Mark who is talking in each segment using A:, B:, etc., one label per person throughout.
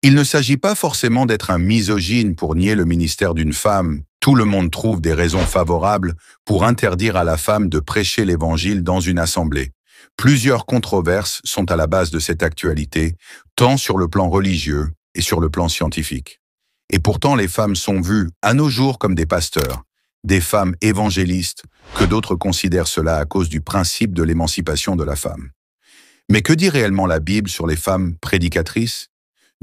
A: Il ne s'agit pas forcément d'être un misogyne pour nier le ministère d'une femme. Tout le monde trouve des raisons favorables pour interdire à la femme de prêcher l'Évangile dans une assemblée. Plusieurs controverses sont à la base de cette actualité, tant sur le plan religieux et sur le plan scientifique. Et pourtant, les femmes sont vues à nos jours comme des pasteurs, des femmes évangélistes, que d'autres considèrent cela à cause du principe de l'émancipation de la femme. Mais que dit réellement la Bible sur les femmes prédicatrices?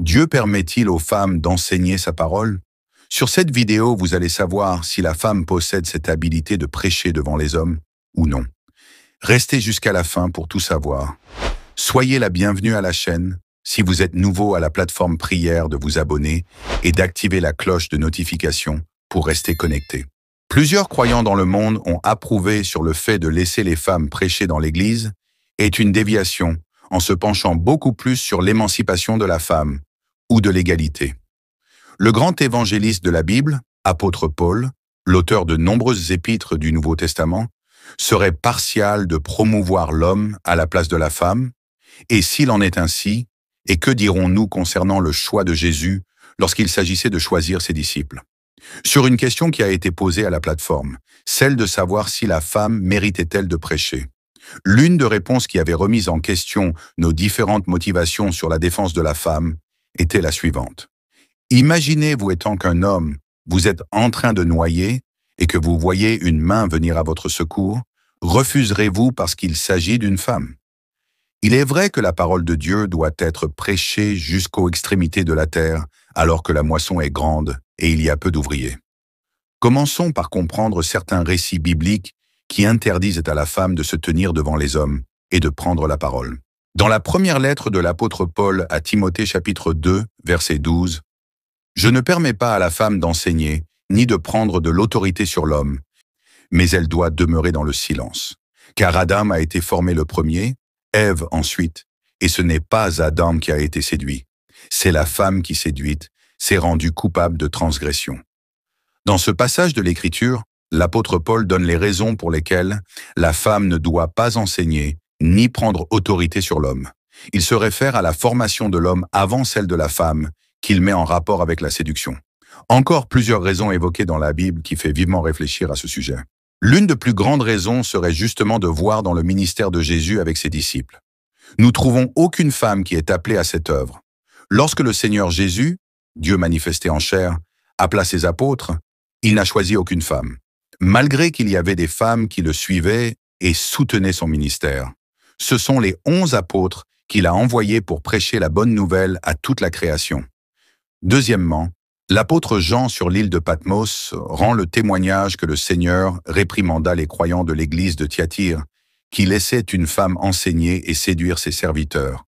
A: Dieu permet-il aux femmes d'enseigner sa parole? Sur cette vidéo, vous allez savoir si la femme possède cette habilité de prêcher devant les hommes ou non. Restez jusqu'à la fin pour tout savoir. Soyez la bienvenue à la chaîne. Si vous êtes nouveau à la plateforme prière, de vous abonner et d'activer la cloche de notification pour rester connecté. Plusieurs croyants dans le monde ont approuvé sur le fait de laisser les femmes prêcher dans l'Église est une déviation en se penchant beaucoup plus sur l'émancipation de la femme ou de l'égalité. Le grand évangéliste de la Bible, apôtre Paul, l'auteur de nombreuses épîtres du Nouveau Testament, serait partial de promouvoir l'homme à la place de la femme, et s'il en est ainsi, et que dirons-nous concernant le choix de Jésus lorsqu'il s'agissait de choisir ses disciples? Sur une question qui a été posée à la plateforme, celle de savoir si la femme méritait-elle de prêcher. L'une des réponses qui avait remis en question nos différentes motivations sur la défense de la femme était la suivante. Imaginez, vous étant qu'un homme, vous êtes en train de noyer et que vous voyez une main venir à votre secours, refuserez-vous parce qu'il s'agit d'une femme? Il est vrai que la parole de Dieu doit être prêchée jusqu'aux extrémités de la terre, alors que la moisson est grande et il y a peu d'ouvriers. Commençons par comprendre certains récits bibliques qui interdisent à la femme de se tenir devant les hommes et de prendre la parole. Dans la première lettre de l'apôtre Paul à Timothée chapitre 2, verset 12, « Je ne permets pas à la femme d'enseigner, ni de prendre de l'autorité sur l'homme, mais elle doit demeurer dans le silence. Car Adam a été formé le premier, Ève ensuite, et ce n'est pas Adam qui a été séduit. C'est la femme qui séduite, s'est rendue coupable de transgression. » Dans ce passage de l'Écriture, l'apôtre Paul donne les raisons pour lesquelles la femme ne doit pas enseigner ni prendre autorité sur l'homme. Il se réfère à la formation de l'homme avant celle de la femme, qu'il met en rapport avec la séduction. Encore plusieurs raisons évoquées dans la Bible qui fait vivement réfléchir à ce sujet. L'une des plus grandes raisons serait justement de voir dans le ministère de Jésus avec ses disciples. Nous trouvons aucune femme qui est appelée à cette œuvre. Lorsque le Seigneur Jésus, Dieu manifesté en chair, appela ses apôtres, il n'a choisi aucune femme, malgré qu'il y avait des femmes qui le suivaient et soutenaient son ministère. Ce sont les 11 apôtres qu'il a envoyés pour prêcher la bonne nouvelle à toute la création. Deuxièmement, l'apôtre Jean sur l'île de Patmos rend le témoignage que le Seigneur réprimanda les croyants de l'église de Thyatire, qui laissaient une femme enseigner et séduire ses serviteurs.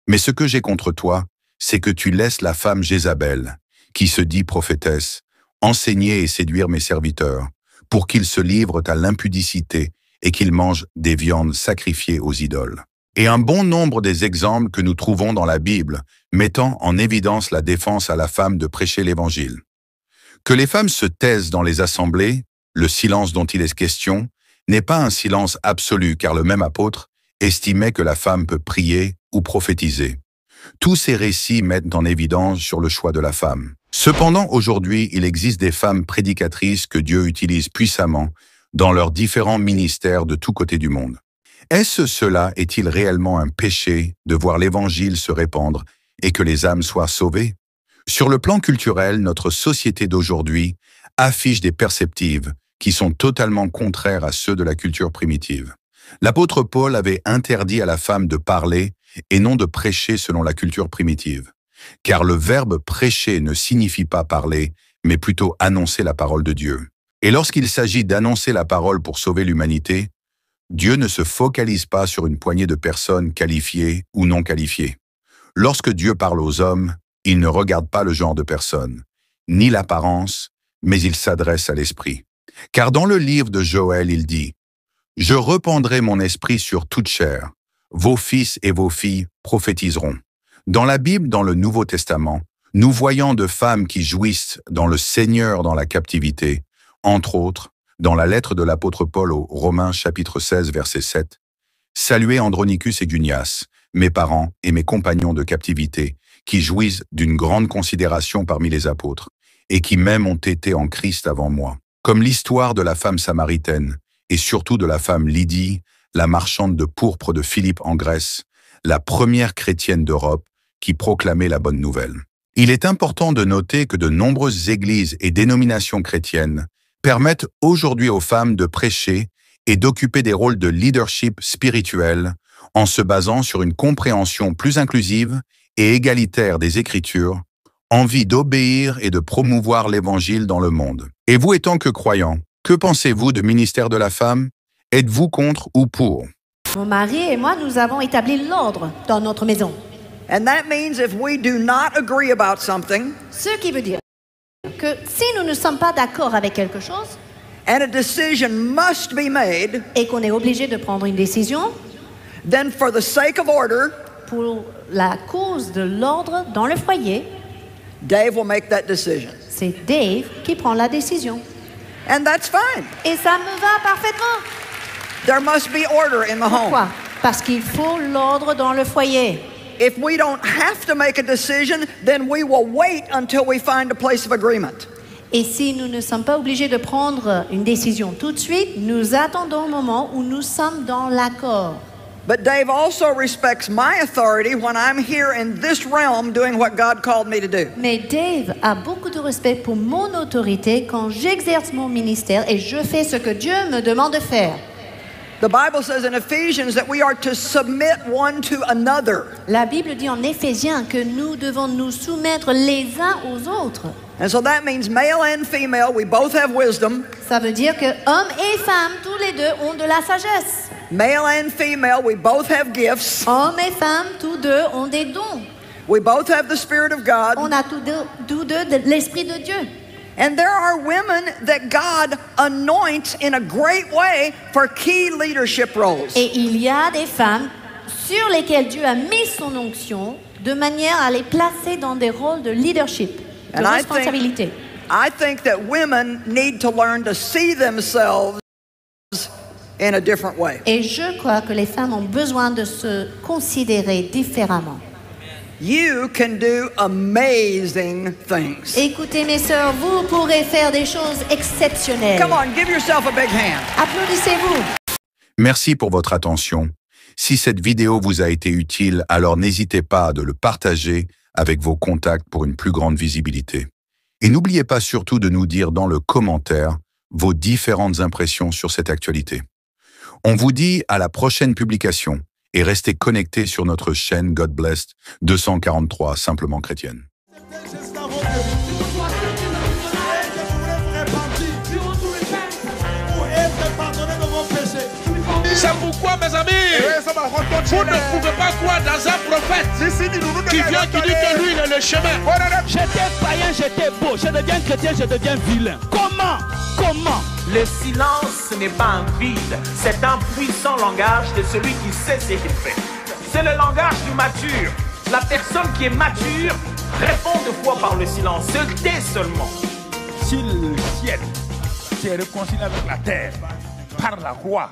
A: Mais ce que j'ai contre toi, c'est que tu laisses la femme Jézabel, qui se dit prophétesse, enseigner et séduire mes serviteurs, pour qu'ils se livrent à l'impudicité et qu'ils mangent des viandes sacrifiées aux idoles. Et un bon nombre des exemples que nous trouvons dans la Bible mettant en évidence la défense à la femme de prêcher l'Évangile. Que les femmes se taisent dans les assemblées, le silence dont il est question, n'est pas un silence absolu car le même apôtre estimait que la femme peut prier ou prophétiser. Tous ces récits mettent en évidence sur le choix de la femme. Cependant, aujourd'hui, il existe des femmes prédicatrices que Dieu utilise puissamment dans leurs différents ministères de tous côtés du monde. Cela est-il réellement un péché de voir l'Évangile se répandre et que les âmes soient sauvées? Sur le plan culturel, notre société d'aujourd'hui affiche des perspectives qui sont totalement contraires à ceux de la culture primitive. L'apôtre Paul avait interdit à la femme de parler et non de prêcher selon la culture primitive. Car le verbe prêcher ne signifie pas parler, mais plutôt annoncer la parole de Dieu. Et lorsqu'il s'agit d'annoncer la parole pour sauver l'humanité, Dieu ne se focalise pas sur une poignée de personnes qualifiées ou non qualifiées. Lorsque Dieu parle aux hommes, il ne regarde pas le genre de personne, ni l'apparence, mais il s'adresse à l'esprit. Car dans le livre de Joël, il dit « Je répandrai mon esprit sur toute chair, vos fils et vos filles prophétiseront. » Dans la Bible, dans le Nouveau Testament, nous voyons de femmes qui jouissent dans le Seigneur dans la captivité, entre autres, dans la lettre de l'apôtre Paul aux Romains chapitre 16 verset 7, « Saluez Andronicus et Gunias, mes parents et mes compagnons de captivité, qui jouissent d'une grande considération parmi les apôtres, et qui même ont été en Christ avant moi. Comme l'histoire de la femme samaritaine, et surtout de la femme Lydie, la marchande de pourpre de Philippe en Grèce, la première chrétienne d'Europe qui proclamait la bonne nouvelle. Il est important de noter que de nombreuses églises et dénominations chrétiennes permettent aujourd'hui aux femmes de prêcher et d'occuper des rôles de leadership spirituel en se basant sur une compréhension plus inclusive et égalitaire des Écritures, envie d'obéir et de promouvoir l'Évangile dans le monde. Et vous étant que croyant, que pensez-vous du ministère de la femme? Êtes-vous contre ou pour?
B: Mon mari et moi, nous avons établi l'ordre dans notre maison.
C: And that means if we do not agree about something,
B: Ce qui veut dire que si nous ne sommes pas d'accord avec quelque chose
C: and a decision must be made,
B: et qu'on est obligé de prendre une décision,
C: then for the sake of order,
B: pour la cause de l'ordre dans le foyer,
C: Dave will make that decision.
B: c'est Dave qui prend la décision.
C: And that's fine.
B: Et ça me va parfaitement.
C: There must be order in the home.
B: Pourquoi? Parce qu'il faut l'ordre dans le foyer.
C: If we don't have to make a decision, then we will wait until we find a place of agreement.
B: Et si nous ne sommes pas obligés de prendre une décision tout de suite, nous attendons le moment où nous sommes dans l'accord.
C: But Dave also respects my authority when I'm here in this realm doing what God called me to do.
B: Mais Dave a beaucoup de respect pour mon autorité quand j'exerce mon ministère et je fais ce que Dieu me demande de faire.
C: The Bible says in Ephesians that we are to submit one to another.
B: La Bible dit en Éphésiens que nous devons nous soumettre les uns aux autres.
C: And so that means male and female, we both have wisdom.
B: Ça veut dire que hommes et femmes, tous les deux, ont de la sagesse.
C: Male and female, we both have gifts.
B: Hommes et femmes, tous deux, ont des dons.
C: We both have the Spirit of God.
B: On a tous deux de l'Esprit de Dieu.
C: And there are women that God anoints in a great way for key leadership roles.
B: Et il y a des femmes sur lesquelles Dieu a mis son onction de manière à les placer dans des rôles de leadership, de
C: And
B: responsabilité.
C: I think that women need to learn to see themselves in a different way.
B: Et je crois que les femmes ont besoin de se considérer différemment.
C: You can do amazing things.
B: Écoutez mes sœurs, vous pourrez faire des choses exceptionnelles.
C: Come on, give yourself a big hand.
B: Applaudissez-vous.
A: Merci pour votre attention. Si cette vidéo vous a été utile, alors n'hésitez pas de le partager avec vos contacts pour une plus grande visibilité. Et n'oubliez pas surtout de nous dire dans le commentaire vos différentes impressions sur cette actualité. On vous dit à la prochaine publication et restez connectés sur notre chaîne God Blessed 243 Simplement Chrétienne.
D: C'est pourquoi, mes amis, vous ne pouvez pas croire dans un prophète qui vient, qui dit que lui, il est le chemin.
E: J'étais païen, j'étais beau. Je deviens chrétien, je deviens vilain. Comment?
F: Le silence, ce n'est pas un vide, c'est un puissant langage de celui qui sait ce qu'il fait. C'est le langage du mature. La personne qui est mature répond de fois par le silence, se tait seulement.
D: Si le ciel s'est réconcilié avec la terre par la croix,